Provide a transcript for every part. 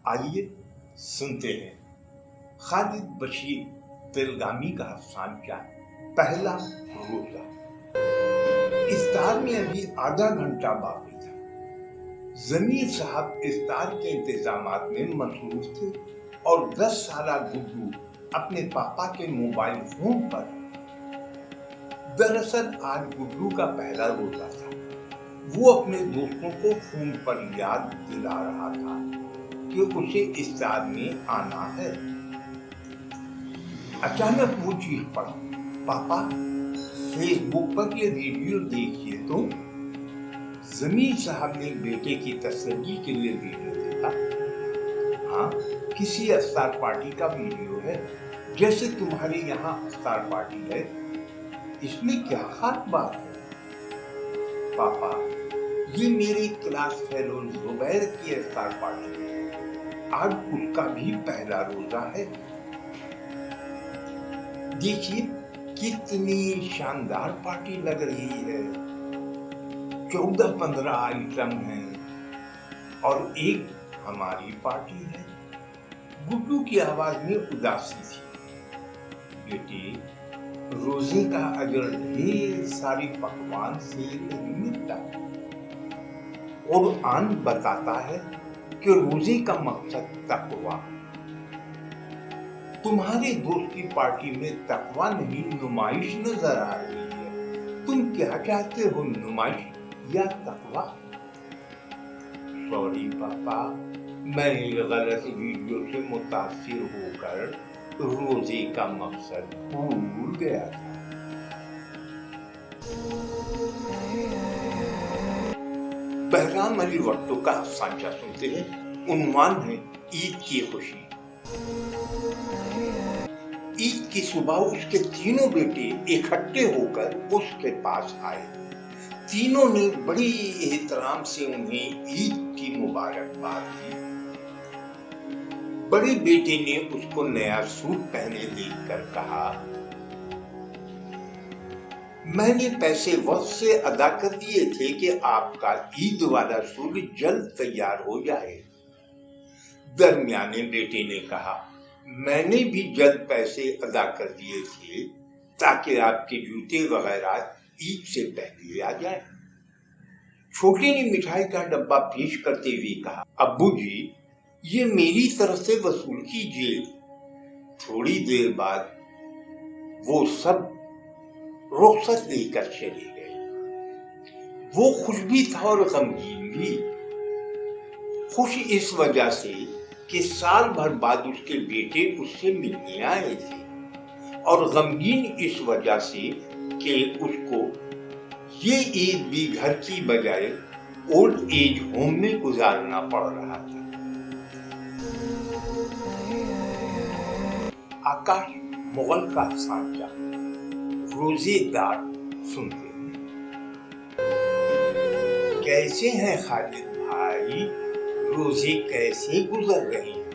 آئیے سنتے ہیں خالد بشیر تلگامی کا افسانہ پہلا روزہ۔ افطار میں ابھی آدھا گھنٹہ باقی تھا۔ ضمیر صاحب افطار کے انتظامات میں مصروف تھے اور 10 سالہ گڈو اپنے پاپا کے موبائل فون پر۔ دراصل آج گڈو کا پہلا روزہ تھا۔ وہ اپنے دوستوں کو فون پر یاد دلا رہا تھا کہ اسے افطار میں آنا ہے۔ اچانک وہ چیخ پڑا، پاپا فیس بک پر یہ ویڈیو دیکھیے تو۔ ضمیر صاحب نے بیٹے کی تسلی کے لیے ویڈیو دیکھا۔ ہاں، کسی افطار پارٹی کا ویڈیو ہے، جیسے تمہارے یہاں افطار پارٹی ہے۔ اس میں کیا خاص بات ہے؟ پاپا، یہ میری کلاس فیلو زبیر کی افطار پارٹی ہے۔ آج اس کا بھی پہلا روزہ ہے۔ دیکھیے کتنی شاندار پارٹی لگ رہی ہے۔ 14-15 آئٹم ہیں اور ایک ہماری پارٹی ہے۔ گڈو کی آواز میں اداسی تھی۔ بیٹی، روزے کا اجر ڈھیر ساری پکوان سے نہیں ملتا۔ قرآن بتاتا ہے کہ روزے کا مقصد تقویٰ۔ تمہارے دوست کی پارٹی میں تقویٰ نہیں، نمائش نظر آ رہی ہے۔ تم کیا چاہتے ہو، نمائش یا تقویٰ؟ سوری پاپا، میں غلط ویڈیو سے متاثر ہو کر روزے کا مقصد بھول گیا تھا۔ بہرام علی وٹو کا افسانہ سنتے ہیں۔ عنوان ہے عید کی خوشی۔ عید کی صبح اس کے تینوں بیٹے اکٹھے ہو کر اس کے پاس آئے۔ تینوں نے بڑی احترام سے انہیں عید کی مبارکباد دی۔ بڑے بیٹے نے اس کو نیا سوٹ پہنے دیکھ کر کہا، میں نے پیسے وقت سے ادا کر دیے تھے کہ آپ کا عید والا سوٹ جلد تیار ہو جائے۔ درمیانے بیٹے نے کہا، میں نے بھی جلد پیسے ادا کر دیے تھے تاکہ آپ کے جوتے وغیرہ عید سے پہلے آ جائیں۔ چھوٹے نے مٹھائی کا ڈبہ پیش کرتے ہوئے کہا، ابو جی یہ میری طرف سے وصول کیجیے۔ تھوڑی دیر بعد وہ سب رخصت لے کر چلے گئے۔ وہ خوش بھی تھا اور غمگین بھی۔ خوش اس وجہ سے کہ سال بھر بعد اس کے بیٹے اس سے ملنے آئے تھے، اور غمگین اس وجہ سے کہ اس کو یہ عید بھی گھر کی بجائے اولڈ ایج ہوم میں گزارنا پڑ رہا تھا۔ آکاش مغل کا افسانہ روزے دار سنتے ہیں۔ کیسے ہیں خالد بھائی؟ روزے کیسے گزر رہے ہیں؟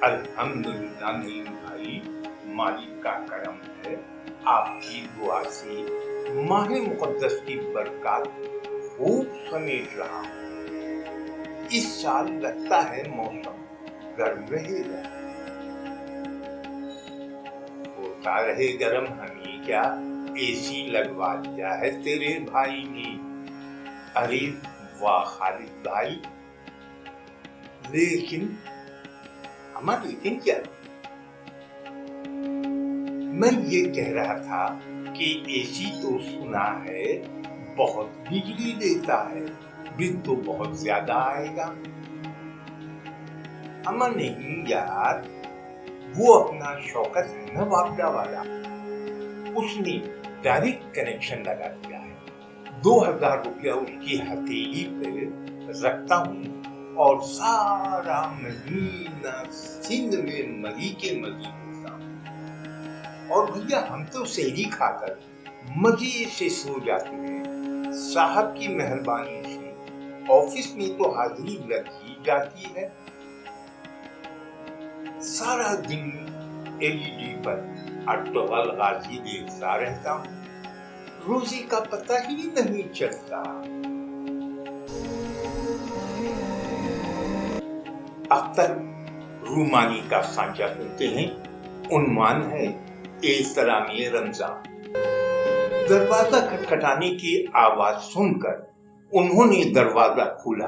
الحمدللہ نہیں بھائی، مالک کا کرم ہے۔ آپ کی دعا سے ماہ مقدس کی برکات خوب سمیٹ رہا ہوں۔ اس سال لگتا ہے موسم گرم رہے گا۔ ہوتا رہے گرم، ہمیں کیا، اے سی لگوا دیا ہے تیرے بھائی نے۔ ارے واہ خالد بھائی، لیکن کیا؟ میں یہ کہہ رہا تھا کہ اے سی تو سنا ہے بہت بجلی دیتا ہے، بل تو بہت زیادہ آئے گا۔ اما نہیں یار، وہ اپنا شوکت ہے نا واپڈا والا، اس نے ڈائریکٹ کنیکشن لگا دیا ہے۔ 2000 روپیہ اس کی ہتھیلی پہ رکھتا ہوں اور سارا مہینہ سندھ میں مری کے مزے لیتا ہوں۔ اور بھیا ہم تو سحری کھا کر مزے سے سو جاتے ہیں۔ صاحب کی مہربانی سے آفس میں تو حاضری لگ ہی جاتی ہے۔ سارا دن LED پر اٹغل غازی دیکھتا رہتا ہوں، روزے کا پتہ ہی نہیں چلتا۔ अख्तर रूमानी का सांचा सुनते हैं। उन्वान है एहतरामी रमजान। दरवाजा खटखटाने की आवाज सुनकर उन्होंने दरवाजा खोला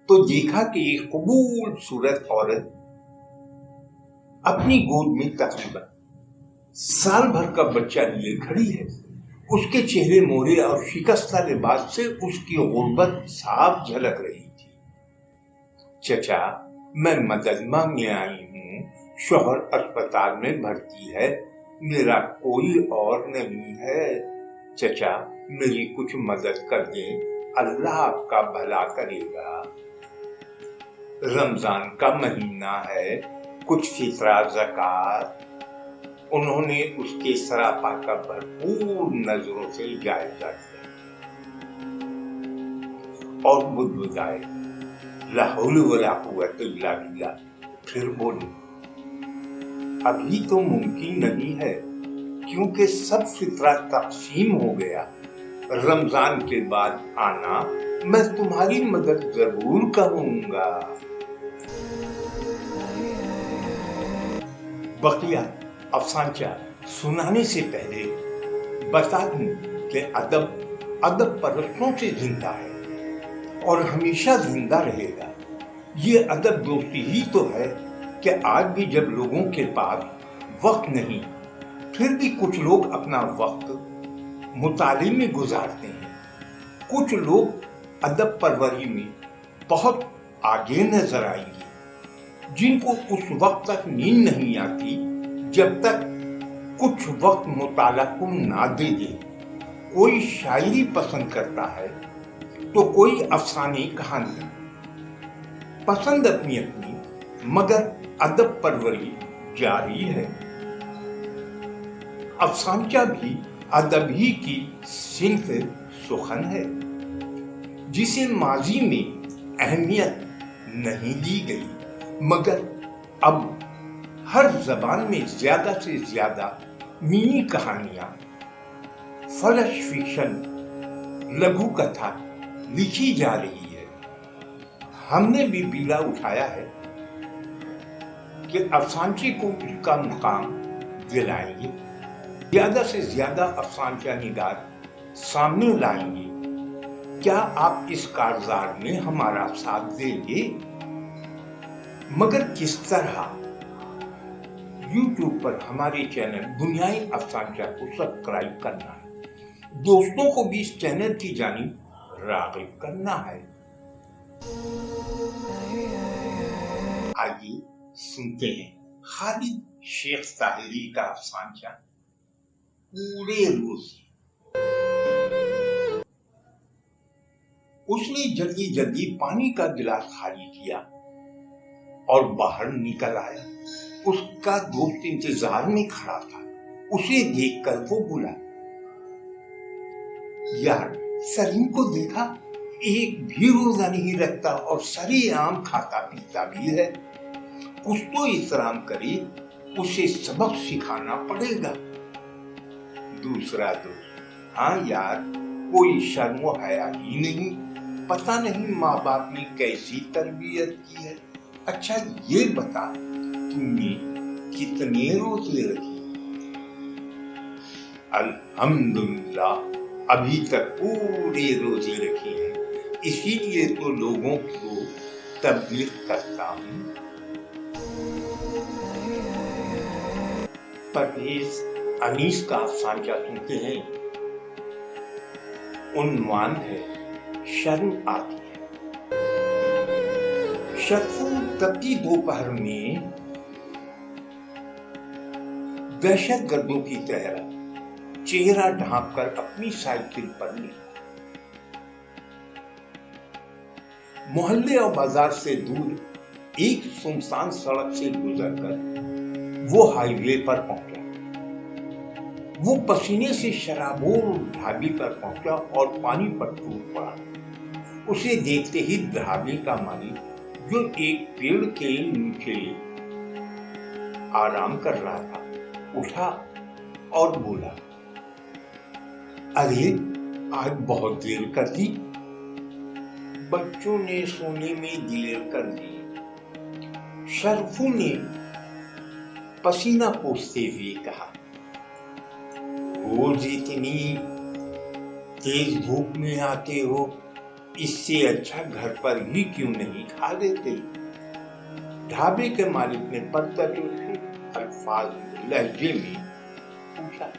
तो देखा कि एक खूबसूरत औरत अपनी गोद में तकरीबन साल भर का बच्चा लिए खड़ी है। उसके चेहरे मोरे और शिकस्ता लिबास से उसकी गुर्बत साफ झलक रही थी। चचा, मैं मदद मांगने आई हूँ। शौहर अस्पताल में भर्ती है, मेरा कोई और नहीं है। चचा, मेरी कुछ मदद कर दें, अल्लाह आपका भला करेगा। रमजान का महीना है, कुछ फितरा ज़कात। उन्होंने उसके सरापा का भरपूर नजरों से जायजा किया और बुदबुदाए, ला हौल वला कुव्वता इल्ला बिल्लाह। फिर बोले, अभी तो मुमकिन नहीं है क्योंकि सब फितरा तकसीम हो गया। रमजान के बाद आना, मैं तुम्हारी मदद जरूर करूंगा। बकिया अफसानचा सुनाने से पहले बता दूं कि अदब बरसों से जिंदा है और हमेशा जिंदा रहेगा। ये अदब दोस्ती ही तो है कि आज भी जब लोगों के पास वक्त नहीं, फिर भी कुछ लोग अपना वक्त मुताले में गुजारते हैं। कुछ लोग अदब परवरी में बहुत आगे नजर आएंगे, जिनको उस वक्त तक नींद नहीं आती जब तक कुछ वक्त मुताला को ना दे दे। कोई शायरी पसंद करता है तो कोई अफसाने कहानियां। पसंद अपनी अपनी, मगर अदब परवरी जारी है। अफसानचा भी अदब ही की सिंफ सुखन है, जिसे माजी में अहमियत नहीं दी गई, मगर अब हर जबान में ज्यादा से ज्यादा मिनी कहानियां, फ्लश फिक्शन, लघु कथा लिखी जा रही है। हमने भी बीड़ा उठाया है कि अफसानचे को इसका मुकाम दिलाएंगे, ज्यादा से ज्यादा अफसानचा निगार सामने लाएंगे। क्या आप इस कारजार में हमारा साथ देंगे? मगर किस तरह? YouTube पर हमारे चैनल दुनियाई अफसानचा को सब्सक्राइब करना है, दोस्तों को भी इस चैनल की जानिब राग़िब करना है। आइए सुनते हैं खालिद शेख ताहिरी का अफसानचा पूरे रोज़ी। उसने जल्दी जल्दी पानी का गिलास खाली किया और बाहर निकल आया। उसका दोस्त इंतजार में खड़ा था। उसे देखकर वो बोला, यार, सलीम को देखा? एक भी रोजा नहीं रखता और सरेआम खाता पीता भी है। कुछ तो इहतराम करे, उसे सबक सिखाना पड़ेगा। दूसरा दोस्त, हाँ यार, कोई शर्म व हया ही नहीं। पता नहीं माँ बाप ने कैसी तरबियत की है। अच्छा ये बता, तुमने कितने रोजे रखे? अल्हम्दुलिल्लाह, अभी तक पूरे रोजे रखे हैं, इसीलिए तो लोगों को तबलीग करता हूँ। परवेज अनीस का अफसानचा सुनते हैं। उन्वान है शर्म आती है। शर्फू तपती दोपहर में दहशत गर्दों की तरह चेहरा ढांककर अपनी साइकिल पर निकला। मोहल्ले और बाजार से दूर एक सुनसान सड़क से गुजरकर वो हाईवे पर पहुंचा। वो पसीने से शराबोर ढाबे पर पहुंचा और पानी पर टूट पड़ा। उसे देखते ही ढाबे का मालिक, जो एक पेड़ के नीचे आराम कर रहा था, उठा और बोला, अरे आज बहुत देर कर दी। बच्चों ने सोने में देर कर दी। शरफू ने पसीना पोंछते हुए कहा, रोज इतनी तेज धूप में आते हो, इससे अच्छा घर पर ही क्यों नहीं खा लेते। ढाबे के मालिक ने परतजुर्फी अल्फाज लहजे में पूछा।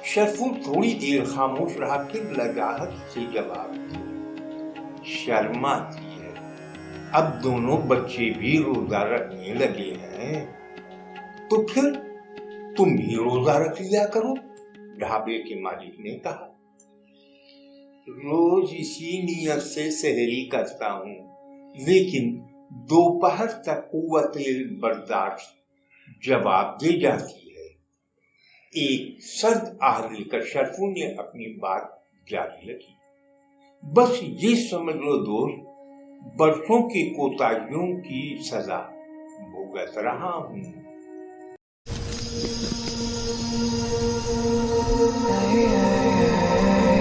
शरफू थोड़ी देर खामोश रहा, फिर लजाहत से जवाब दिया, शर्म आती है, अब दोनों बच्चे भी रोजा रखने लगे हैं, तो फिर तुम भी रोजा रख लिया करो, ढाबे के मालिक ने कहा। रोज इसी नियत से सहरी करता हूँ, लेकिन दोपहर तक कुव्वते बर्दाश्त जवाब दे जाती है। एक सर्द आह लेकर शरफू ने अपनी बात जारी रखी। बस ये समझ लो दोस्त, बरसों की कोताहियों की सजा भुगत रहा हूँ।